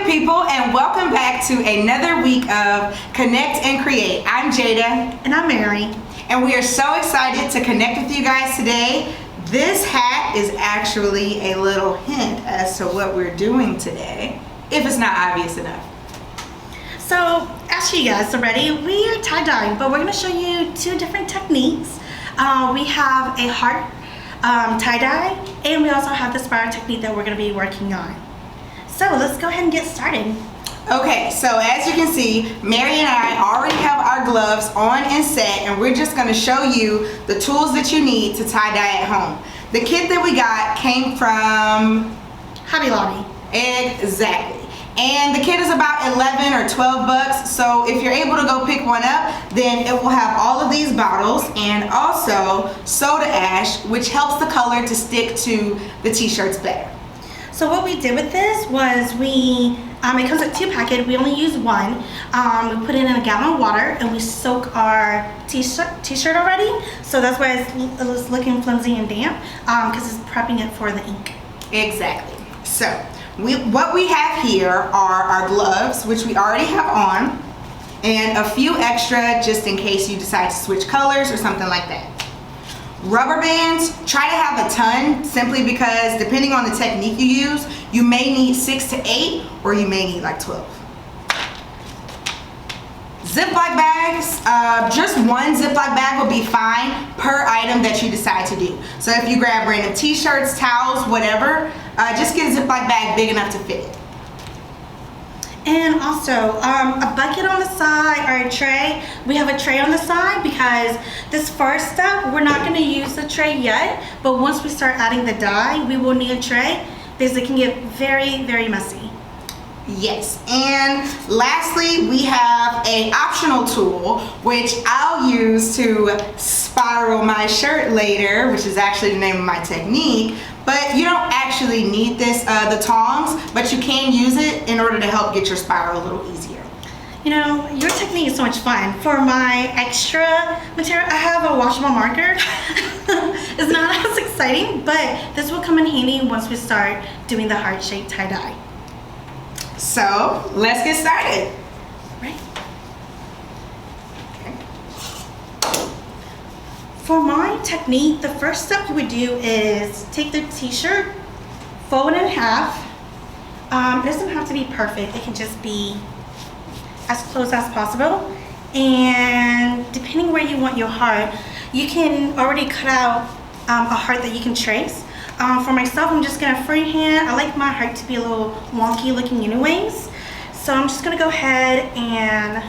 people, and welcome back to another week of Connect and Create. I'm Jayda. And I'm Mary. And we are so excited to connect with you guys today. This hat is actually a little hint as to what we're doing today, if it's not obvious enough. So, as you guys are ready, we are tie-dyeing, but we're going to show you two different techniques. We have a heart tie-dye, and we also have the spiral technique that we're going to be working on. So let's go ahead and get started. Okay, so as you can see, Mary and I already have our gloves on and set, and we're just going to show you the tools that you need to tie-dye at home. The kit that we got came from Hobby Lobby. Exactly. And the kit is about 11 or 12 bucks, so if you're able to go pick one up, then it will have all of these bottles and also soda ash, which helps the color to stick to the t-shirts better. So what we did with this was it comes with two packets. We only use one. We put it in a gallon of water and we soak our t-shirt already. So that's why it's looking flimsy and damp, because it's prepping it for the ink. Exactly. So what we have here are our gloves, which we already have on, and a few extra just in case you decide to switch colors or something like that. Rubber bands, try to have a ton, simply because depending on the technique you use, you may need 6 to 8 or you may need like 12. Ziploc bags, just one Ziploc bag will be fine per item that you decide to do. So if you grab random t-shirts, towels, whatever, just get a Ziploc bag big enough to fit it. And also a bucket on the side or a tray. We have a tray on the side because this first step, we're not going to use the tray yet, but once we start adding the dye, we will need a tray because it can get very, very messy. Yes, and lastly, we have an optional tool which I'll use to spiral my shirt later, which is actually the name of my technique. But you don't actually need this, the tongs, but you can use it in order to help get your spiral a little easier. You know, your technique is so much fun. For my extra material, I have a washable marker. It's not as exciting, but this will come in handy once we start doing the heart-shaped tie-dye. So, let's get started. Right. For my technique, the first step you would do is take the t-shirt, fold it in half. It doesn't have to be perfect. It can just be as close as possible. And depending where you want your heart, you can already cut out a heart that you can trace. For myself, I'm just gonna freehand. I like my heart to be a little wonky looking anyways. So I'm just gonna go ahead and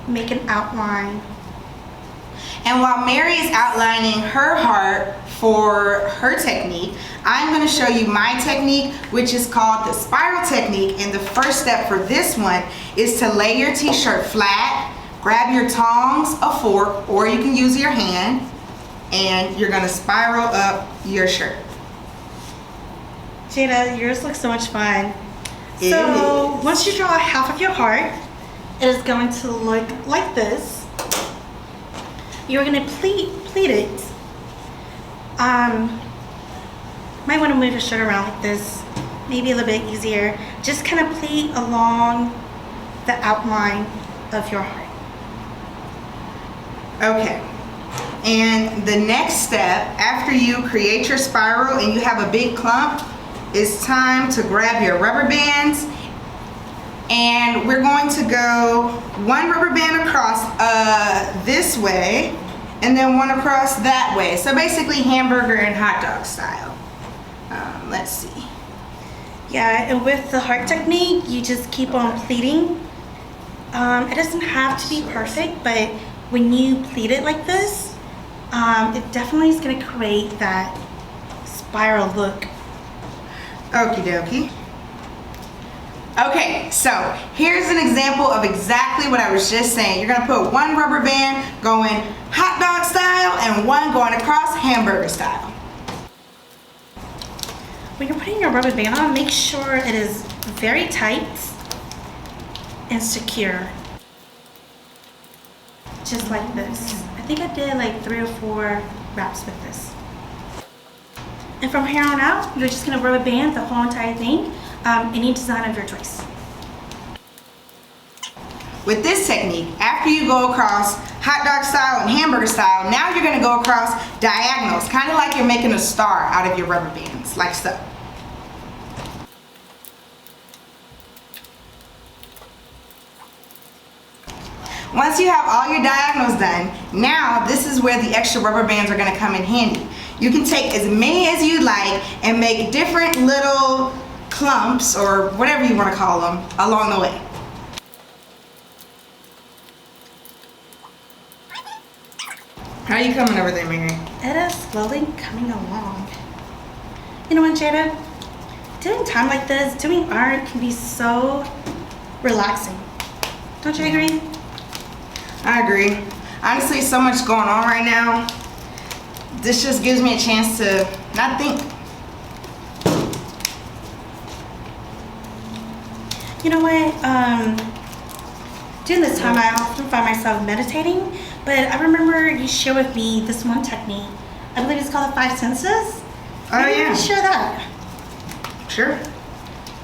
make an outline. And while Mary is outlining her heart for her technique, I'm going to show you my technique, which is called the spiral technique. And the first step for this one is to lay your t-shirt flat, grab your tongs, a fork, or you can use your hand, and you're going to spiral up your shirt. Jayda, yours looks so much fun. So once you draw half of your heart, it is going to look like this. You're going to pleat it. Might want to move your shirt around like this, maybe a little bit easier. Just kind of pleat along the outline of your heart. Okay. And the next step, after you create your spiral and you have a big clump, it's time to grab your rubber bands. And we're going to go one rubber band across this way and then one across that way. So basically hamburger and hot dog style. Let's see. Yeah, and with the heart technique, you just keep on pleating. It doesn't have to be perfect, but when you pleat it like this, it definitely is going to create that spiral look. Okie dokie. Okay, so here's an example of exactly what I was just saying. You're gonna put one rubber band going hot dog style and one going across hamburger style. When you're putting your rubber band on, make sure it is very tight and secure. Just like this. I think I did like 3 or 4 wraps with this. And from here on out, you're just gonna rubber band the whole entire thing. any design of your choice. With this technique, after you go across hot dog style and hamburger style, now you're gonna go across diagonals, kind of like you're making a star out of your rubber bands, like so. Once you have all your diagonals done, now this is where the extra rubber bands are gonna come in handy. You can take as many as you like and make different little clumps, or whatever you wanna call them, along the way. How are you coming over there, Mary? It is slowly coming along. You know what, Jayda? Doing time like this, doing art can be so relaxing. Don't you agree? I agree. Honestly, so much going on right now. This just gives me a chance to not think. You know what? During this time, I often find myself meditating, but I remember you shared with me this one technique. I believe it's called the 5 senses. Oh, Maybe you yeah. can share that. Sure.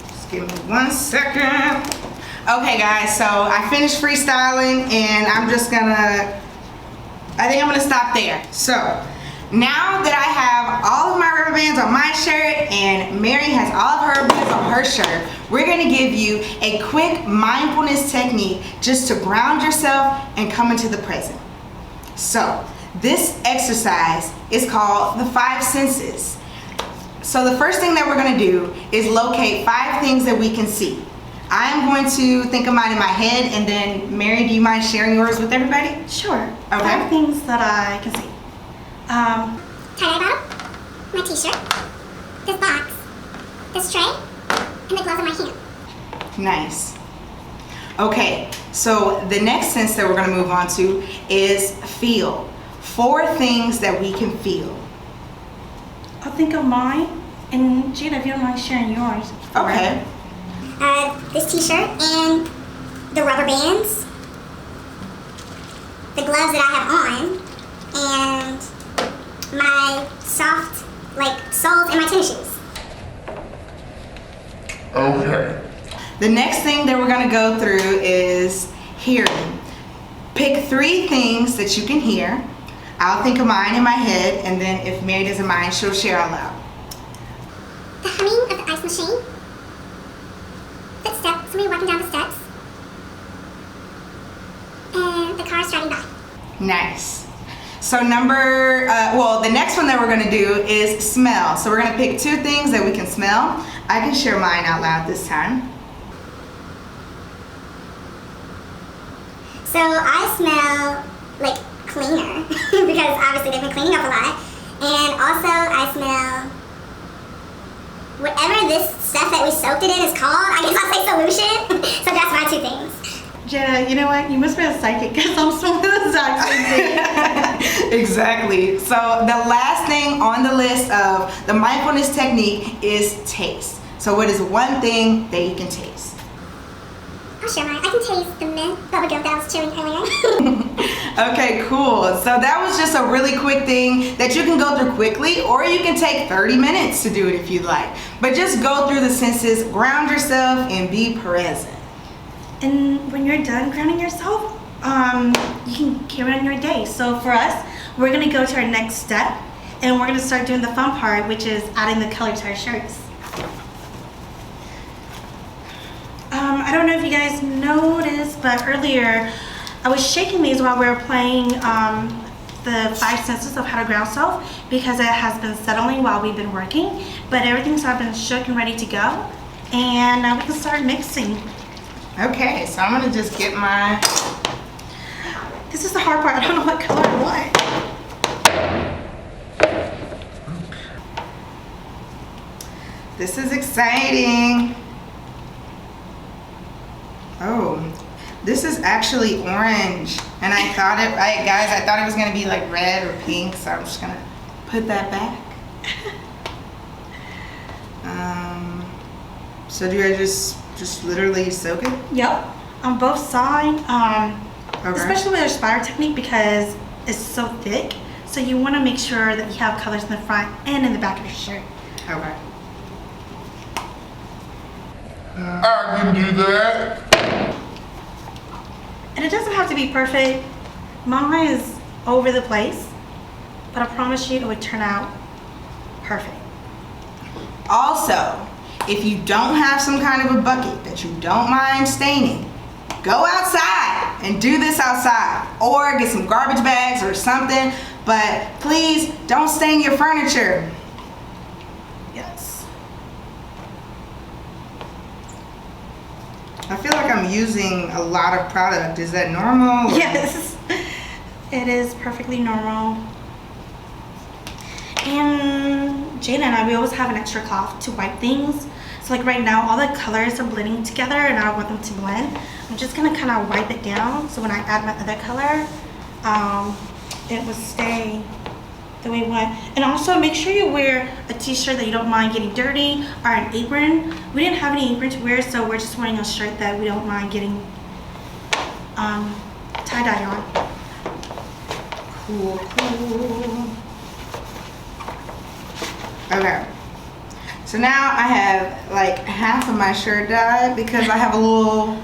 Just give me 1 second. Okay, guys, so I finished freestyling, and I think I'm gonna stop there. So, now that I have all of my rubber bands on my shirt and Mary has all of her rubber bands on her shirt, we're gonna give you a quick mindfulness technique just to ground yourself and come into the present. So, this exercise is called the 5 senses. So the first thing that we're gonna do is locate 5 things that we can see. I'm going to think of mine in my head, and then Mary, do you mind sharing yours with everybody? Sure. Okay. 5 things that I can see. Tie-dye bottom, my t-shirt, this box, this tray, and the gloves in my hand. Nice. Okay, so the next sense that we're going to move on to is feel. 4 things that we can feel. I'll think of mine, and Jayda, if you don't mind sharing yours. Okay. This t-shirt and the rubber bands, the gloves that I have on, and my soft, soles in my tennis shoes. Okay. The next thing that we're going to go through is hearing. Pick 3 things that you can hear. I'll think of mine in my head, and then if Mary doesn't mind, she'll share out loud. The humming of the ice machine, footsteps, somebody walking down the steps, and the cars driving by. Nice. So the next one that we're gonna do is smell. So we're gonna pick 2 things that we can smell. I can share mine out loud this time. So I smell like cleaner because obviously they've been cleaning up a lot, and also I smell whatever this stuff that we soaked it in is called. I guess I'll say solution. So that's my 2 things. Jayda, you know what? You must be a psychic because I'm smelling the exact same thing. Exactly. So the last thing on the list of the mindfulness technique is taste. So what is one thing that you can taste? I'll share mine. I can taste the mint bubblegum that I was chewing earlier. Okay, cool. So that was just a really quick thing that you can go through quickly, or you can take 30 minutes to do it if you'd like. But just go through the senses, ground yourself, and be present. And when you're done grounding yourself, you can carry on your day. So for us, we're gonna go to our next step, and we're gonna start doing the fun part, which is adding the color to our shirts. I don't know if you guys noticed, but earlier I was shaking these while we were playing the 5 senses of how to ground self, because it has been settling while we've been working, but everything's been shook and ready to go, and now we can start mixing. Okay, so I'm gonna just get my... This is the hard part. I don't know what color I want. This is exciting. Oh, this is actually orange, and I thought it was gonna be like red or pink, so I'm just gonna put that back. So do I just literally soak it? Yep, on both sides, Okay. especially with our spider technique because it's so thick. So you want to make sure that you have colors in the front and in the back of your shirt. Okay. I can do that. And it doesn't have to be perfect. Mine is over the place, but I promise you it would turn out perfect. Also, if you don't have some kind of a bucket that you don't mind staining, go outside and do this outside, or get some garbage bags or something, but please don't stain your furniture. Yes. I feel like I'm using a lot of product. Is that normal? or- Yes, it is perfectly normal. And Jayda and I, we always have an extra cloth to wipe things. So like right now, all the colors are blending together and I don't want them to blend. I'm just gonna kind of wipe it down so when I add my other color, it will stay the way we want. And also make sure you wear a t-shirt that you don't mind getting dirty, or an apron. We didn't have any apron to wear, so we're just wearing a shirt that we don't mind getting tie-dye on. Cool, cool. Okay. So now I have like half of my shirt dyed because I have a little,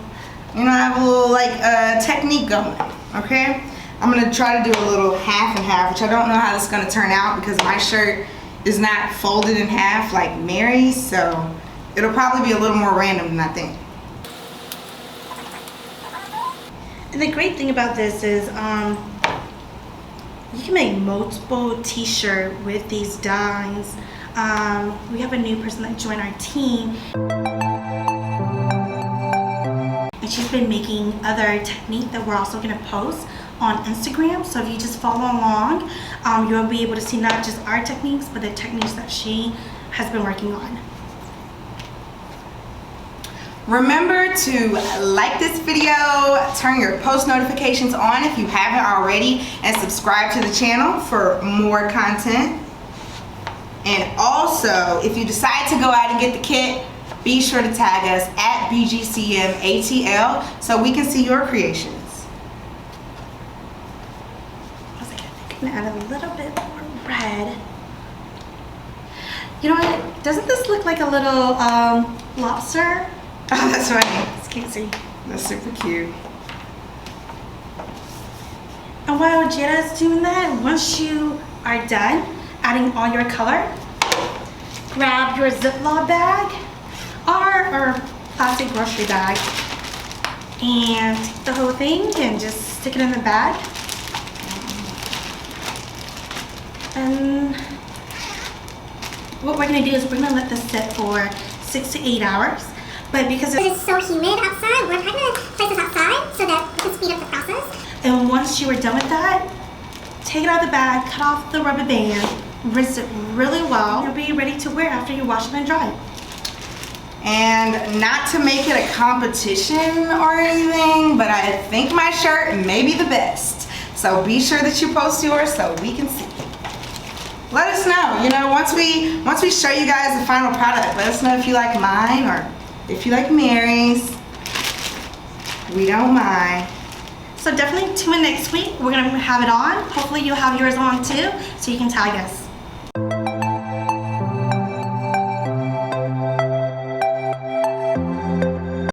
technique going, okay? I'm gonna try to do a little half and half, which I don't know how this is gonna turn out because my shirt is not folded in half like Mary's, so it'll probably be a little more random than I think. And the great thing about this is you can make multiple t-shirts with these dyes. We have a new person that joined our team, and she's been making other technique that we're also going to post on Instagram. So if you just follow along, you'll be able to see not just our techniques, but the techniques that she has been working on. Remember to like this video, turn your post notifications on if you haven't already, and subscribe to the channel for more content. And also, if you decide to go out and get the kit, be sure to tag us at BGCMATL so we can see your creations. I was like, I think I'm gonna add a little bit more red. You know what? Doesn't this look like a little lobster? Oh, that's funny. It's cutesy. That's super cute. And while Jayda is doing that, once you are done adding all your color, grab your Ziploc bag or plastic grocery bag and take the whole thing and just stick it in the bag. And what we're gonna do is we're gonna let this sit for 6 to 8 hours. But because It's so humid outside, we're trying to place this outside so that we can speed up the process. And once you are done with that, take it out of the bag, cut off the rubber band, rinse it really well. You'll be ready to wear after you wash it and dry it. And not to make it a competition or anything, but I think my shirt may be the best. So be sure that you post yours so we can see. Let us know, once we show you guys the final product, let us know if you like mine or if you like Mary's. We don't mind. So definitely tune in next week. We're gonna have it on. Hopefully you'll have yours on too, so you can tag us.